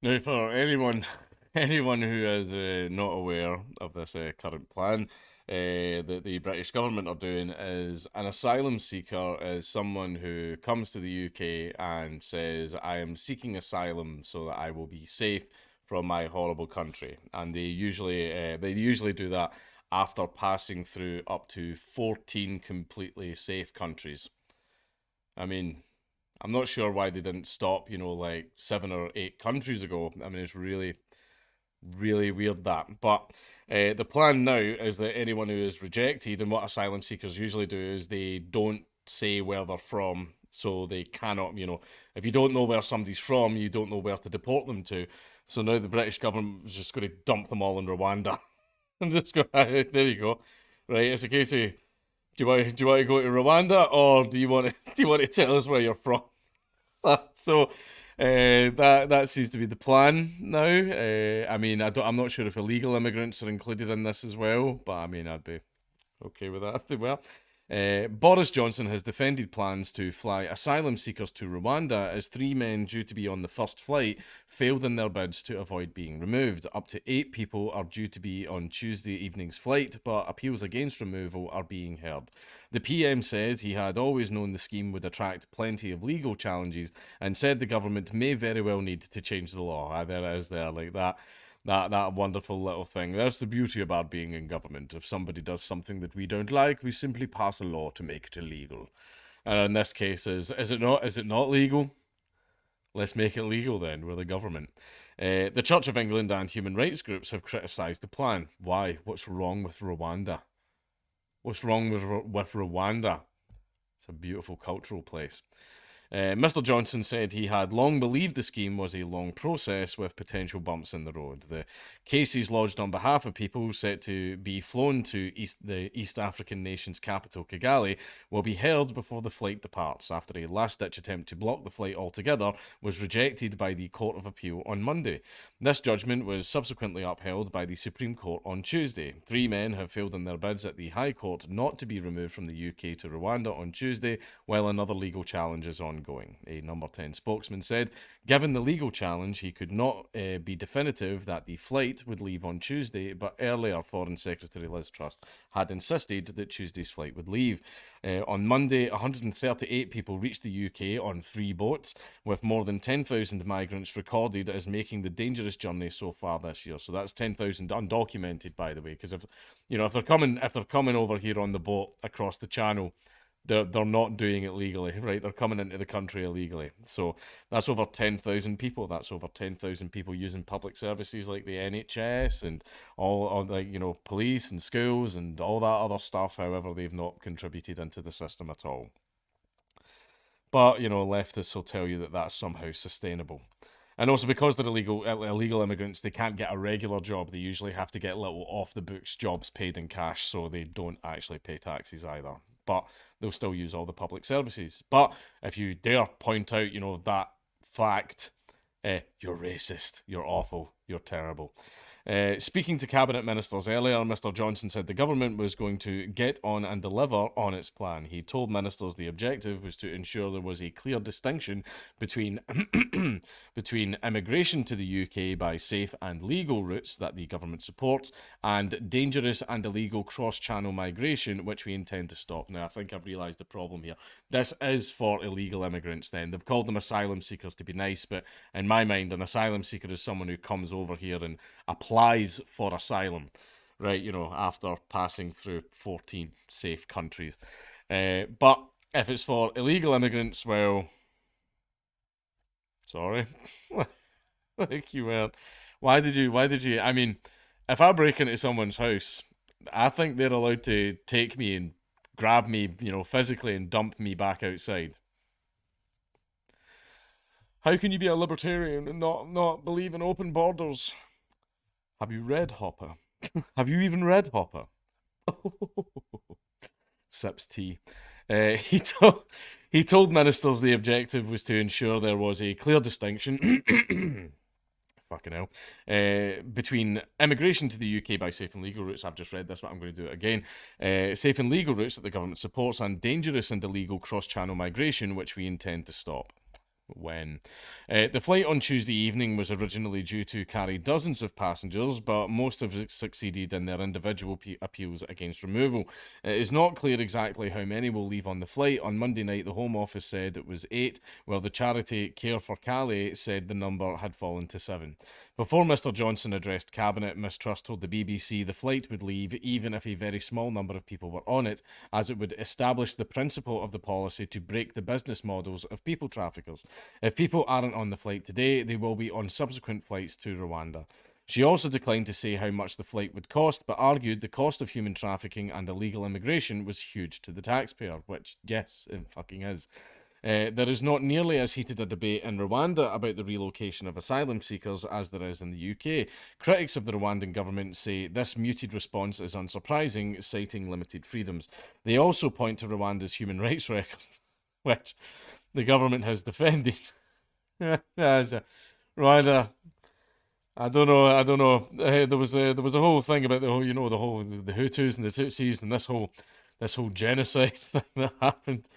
Now, for anyone who is not aware of this current plan, that the British government are doing is an asylum seeker is someone who comes to the UK and says, "I am seeking asylum so that I will be safe from my horrible country," and they usually do that after passing through up to 14 completely safe countries. I mean, I'm not sure why they didn't stop, like 7 or 8 countries ago. I mean, it's really, really weird that. But the plan now is that anyone who is rejected, and what asylum seekers usually do is they don't say where they're from, so they cannot, if you don't know where somebody's from, you don't know where to deport them to. So now the British government is just going to dump them all in Rwanda and just go, "Right, there you go." Right, it's a case of do you want to go to Rwanda, or do you want to tell us where you're from? So that seems to be the plan now. I mean, I'm not sure if illegal immigrants are included in this as well, but I mean, I'd be okay with that if they were. Boris Johnson has defended plans to fly asylum seekers to Rwanda as 3 men due to be on the first flight failed in their bids to avoid being removed. Up to 8 people are due to be on Tuesday evening's flight, but appeals against removal are being heard. The PM said he had always known the scheme would attract plenty of legal challenges and said the government may very well need to change the law. There it is there, like that. That wonderful little thing. That's the beauty about being in government. If somebody does something that we don't like, we simply pass a law to make it illegal. And in this case, is it not? Is it not legal? Let's make it legal then. We're the government. The Church of England and human rights groups have criticised the plan. Why? What's wrong with Rwanda? What's wrong with Rwanda? It's a beautiful cultural place. Mr. Johnson said he had long believed the scheme was a long process with potential bumps in the road. The cases lodged on behalf of people set to be flown to the East African nation's capital, Kigali, will be heard before the flight departs after a last ditch attempt to block the flight altogether was rejected by the Court of Appeal on Monday. This judgment was subsequently upheld by the Supreme Court on Tuesday. 3 men have failed in their bids at the High Court not to be removed from the UK to Rwanda on Tuesday, while another legal challenge is ongoing. A Number 10 spokesman said, given the legal challenge, he could not be definitive that the flight would leave on Tuesday, but earlier Foreign Secretary Liz Truss had insisted that Tuesday's flight would leave. On Monday, 138 people reached the UK on 3 boats, with more than 10,000 migrants recorded as making the dangerous journey so far this year. So that's 10,000 undocumented, by the way, because if they're coming over here on the boat across the channel, they're not doing it legally, right? They're coming into the country illegally. So that's over 10,000 people. That's over 10,000 people using public services like the NHS and all like police and schools and all that other stuff. However, they've not contributed into the system at all. But leftists will tell you that that's somehow sustainable. And also because they're illegal immigrants, they can't get a regular job. They usually have to get little off the books jobs paid in cash, so they don't actually pay taxes either. But they'll still use all the public services. But if you dare point out, that fact, you're racist, you're awful, you're terrible. Speaking to cabinet ministers earlier, Mr. Johnson said the government was going to get on and deliver on its plan. He told ministers the objective was to ensure there was a clear distinction between between immigration to the UK by safe and legal routes that the government supports and dangerous and illegal cross-channel migration, which we intend to stop. Now, I think I've realised the problem here. This is for illegal immigrants. Then they've called them asylum seekers to be nice, but in my mind, an asylum seeker is someone who comes over here and applies for asylum, right? After passing through 14 safe countries. But if it's for illegal immigrants, well, sorry, like you weren't. Why did you? Why did you? I mean, if I break into someone's house, I think they're allowed to take me and grab me, physically and dump me back outside. How can you be a libertarian and not believe in open borders? Have you read Hopper? Have you even read Hopper? Sips tea. He told ministers the objective was to ensure there was a clear distinction. Fucking hell. Between immigration to the UK by safe and legal routes, I've just read this, but I'm going to do it again. Safe and legal routes that the government supports, and dangerous and illegal cross channel migration, which we intend to stop. when. The flight on Tuesday evening was originally due to carry dozens of passengers, but most have succeeded in their individual appeals against removal. It is not clear exactly how many will leave on the flight. On Monday night, the Home Office said it was 8, while the charity Care for Calais said the number had fallen to 7. Before Mr Johnson addressed Cabinet, Miss Truss told the BBC the flight would leave even if a very small number of people were on it, as it would establish the principle of the policy to break the business models of people traffickers. If people aren't on the flight today, they will be on subsequent flights to Rwanda. She also declined to say how much the flight would cost, but argued the cost of human trafficking and illegal immigration was huge to the taxpayer, which, yes, it fucking is. There is not nearly as heated a debate in Rwanda about the relocation of asylum seekers as there is in the UK. Critics of the Rwandan government say this muted response is unsurprising, citing limited freedoms. They also point to Rwanda's human rights record, which the government has defended. Rwanda, I don't know. There was a whole thing about the whole, the Hutus and the Tutsis and this whole genocide thing that happened.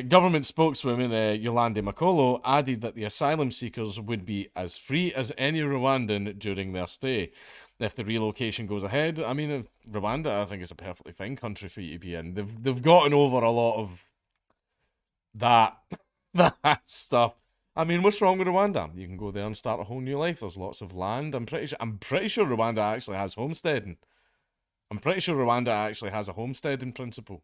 Government spokeswoman Yolande Makolo added that the asylum seekers would be as free as any Rwandan during their stay. If the relocation goes ahead, I mean, Rwanda, I think, is a perfectly fine country for you to be in. They've gotten over a lot of that that stuff. I mean, what's wrong with Rwanda? You can go there and start a whole new life. There's lots of land. I'm pretty sure Rwanda actually has homesteading. I'm pretty sure Rwanda actually has a homesteading principle.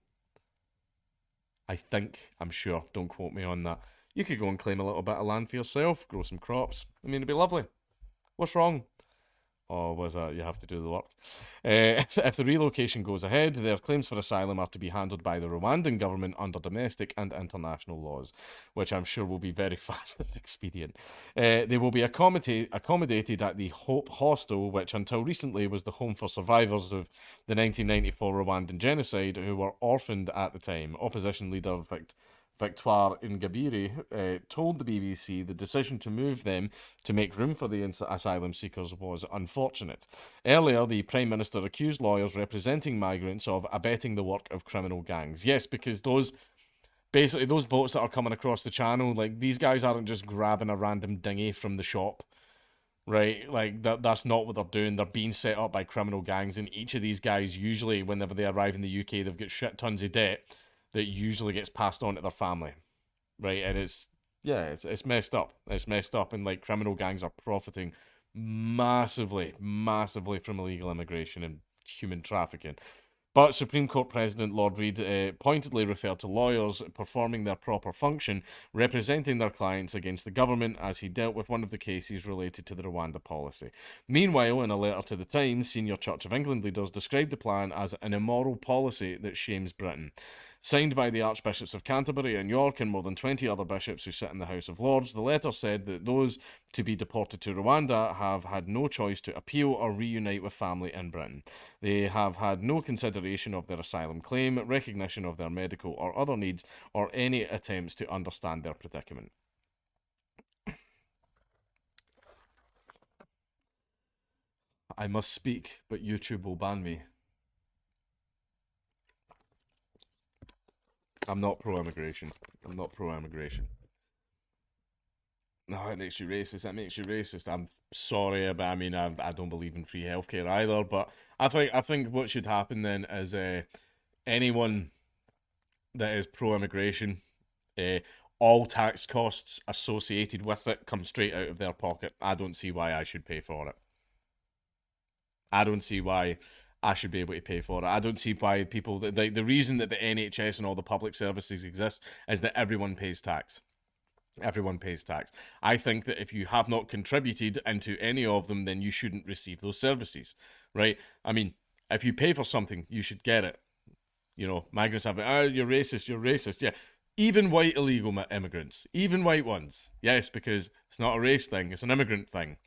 I think, I'm sure. Don't quote me on that. You could go and claim a little bit of land for yourself, grow some crops. I mean, it'd be lovely. What's wrong? Or was that you have to do the work? If the relocation goes ahead, their claims for asylum are to be handled by the Rwandan government under domestic and international laws, which I'm sure will be very fast and expedient. They will be accommodated at the Hope Hostel, which until recently was the home for survivors of the 1994 Rwandan genocide who were orphaned at the time. Opposition leader Victoire Ingabire told the BBC the decision to move them to make room for the asylum seekers was unfortunate. Earlier, the Prime Minister accused lawyers representing migrants of abetting the work of criminal gangs. Yes, because those boats that are coming across the channel, like, these guys aren't just grabbing a random dinghy from the shop. Right, like that's not what they're doing. They're being set up by criminal gangs, and each of these guys, usually whenever they arrive in the UK, they've got shit tons of debt that usually gets passed on to their family, right? And it's messed up. It's messed up, and like criminal gangs are profiting massively from illegal immigration and human trafficking. But Supreme Court President Lord Reid pointedly referred to lawyers performing their proper function, representing their clients against the government as he dealt with one of the cases related to the Rwanda policy. Meanwhile, in a letter to the Times, senior Church of England leaders described the plan as an immoral policy that shames Britain. Signed by the Archbishops of Canterbury and York and more than 20 other bishops who sit in the House of Lords, the letter said that those to be deported to Rwanda have had no choice to appeal or reunite with family in Britain. They have had no consideration of their asylum claim, recognition of their medical or other needs, or any attempts to understand their predicament. I must speak, but YouTube will ban me. I'm not pro-immigration. I'm not pro-immigration. No, it makes you racist. That makes you racist. I'm sorry, but I mean, I don't believe in free healthcare either. But I think what should happen then is anyone that is pro-immigration, uh, all tax costs associated with it come straight out of their pocket. I don't see why I should pay for it. I don't see why I should be able to pay for it. I don't see why people the reason that the NHS and all the public services exist is that everyone pays tax. Everyone pays tax. I think that if you have not contributed into any of them, then you shouldn't receive those services, right? I mean, if you pay for something, you should get it. Migrants have it. Oh, you're racist. You're racist. Yeah, even white illegal immigrants, even white ones. Yes, because it's not a race thing; it's an immigrant thing,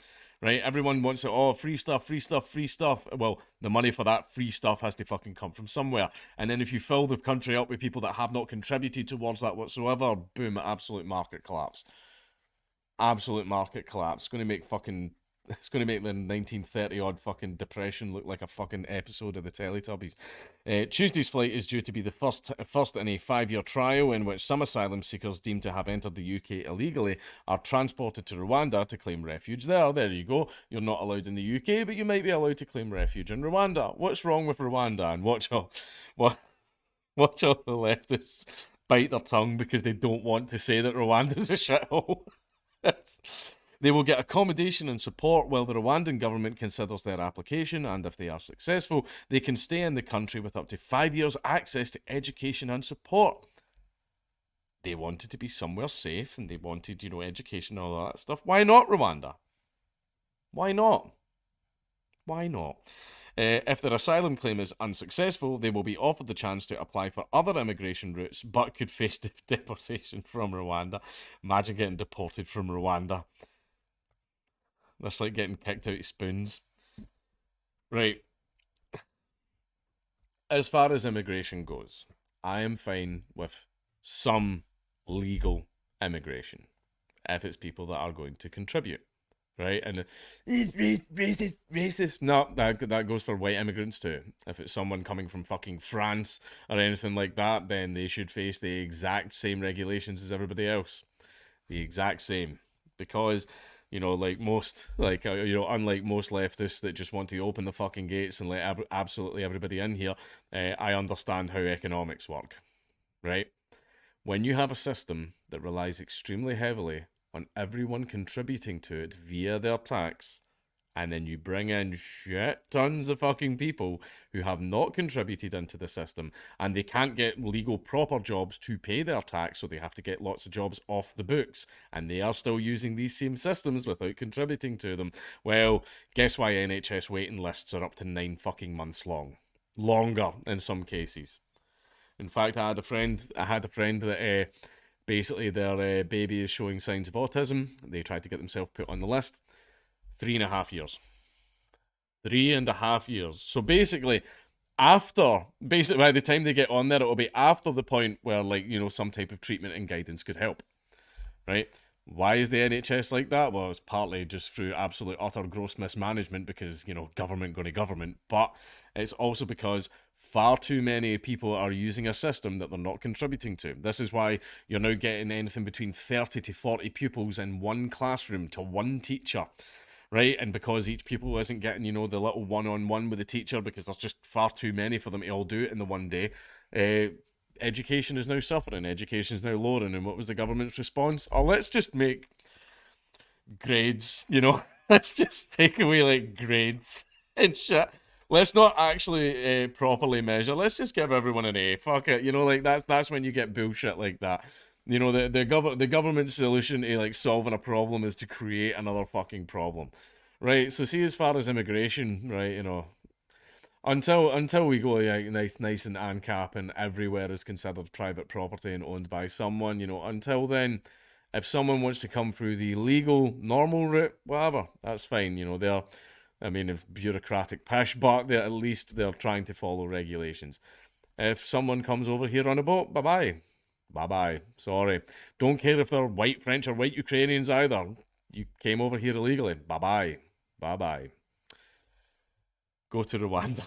right? Everyone wants it. Oh, free stuff, free stuff, free stuff. Well, the money for that free stuff has to fucking come from somewhere. And then if you fill the country up with people that have not contributed towards that whatsoever, boom, absolute market collapse. Absolute market collapse. It's going to make fucking It's going to make the 1930 odd fucking depression look like a fucking episode of the Teletubbies. Tuesday's flight is due to be the first in a 5-year trial in which some asylum seekers deemed to have entered the UK illegally are transported to Rwanda to claim refuge there. There you go. You're not allowed in the UK, but you might be allowed to claim refuge in Rwanda. What's wrong with Rwanda? And watch all the leftists bite their tongue because they don't want to say that Rwanda's a shithole. They will get accommodation and support while the Rwandan government considers their application, and if they are successful, they can stay in the country with up to 5 years' access to education and support. They wanted to be somewhere safe, and they wanted, education and all that stuff. Why not Rwanda? Why not? Why not? If their asylum claim is unsuccessful, they will be offered the chance to apply for other immigration routes, but could face deportation from Rwanda. Imagine getting deported from Rwanda. That's like getting kicked out of spoons. Right. As far as immigration goes, I am fine with some legal immigration if it's people that are going to contribute. Right? And it's racist. No, that goes for white immigrants too. If it's someone coming from fucking France or anything like that, then they should face the exact same regulations as everybody else. The exact same. Because unlike most leftists that just want to open the fucking gates and let absolutely everybody in here, I understand how economics work, right? When you have a system that relies extremely heavily on everyone contributing to it via their tax, and then you bring in shit tons of fucking people who have not contributed into the system, and they can't get legal proper jobs to pay their tax, so they have to get lots of jobs off the books, and they are still using these same systems without contributing to them. Well, guess why NHS waiting lists are up to 9 fucking months long. Longer in some cases. In fact, I had a friend that basically their baby is showing signs of autism. They tried to get themselves put on the list. 3.5 years. 3.5 years. So basically, by the time they get on there, it'll be after the point where, some type of treatment and guidance could help. Right? Why is the NHS like that? Well, it's partly just through absolute utter gross mismanagement because, government going to government. But it's also because far too many people are using a system that they're not contributing to. This is why you're now getting anything between 30 to 40 pupils in one classroom to one teacher. Right? And because each pupil isn't getting, the little one-on-one with the teacher because there's just far too many for them to all do it in the one day, education is now suffering. Education is now lowering. And what was the government's response? Oh, let's just make grades, let's just take away, grades and shit. Let's not actually properly measure. Let's just give everyone an A. Fuck it. That's when you get bullshit like that. The government solution to solving a problem is to create another fucking problem, right? So see, as far as immigration, right, until we go nice and ANCAP and everywhere is considered private property and owned by someone, until then, if someone wants to come through the legal normal route, whatever, that's fine. If bureaucratic pish, but at least they're trying to follow regulations. If someone comes over here on a boat, bye-bye. Bye-bye. Sorry. Don't care if they're white French or white Ukrainians either. You came over here illegally. Bye-bye. Bye-bye. Go to Rwanda.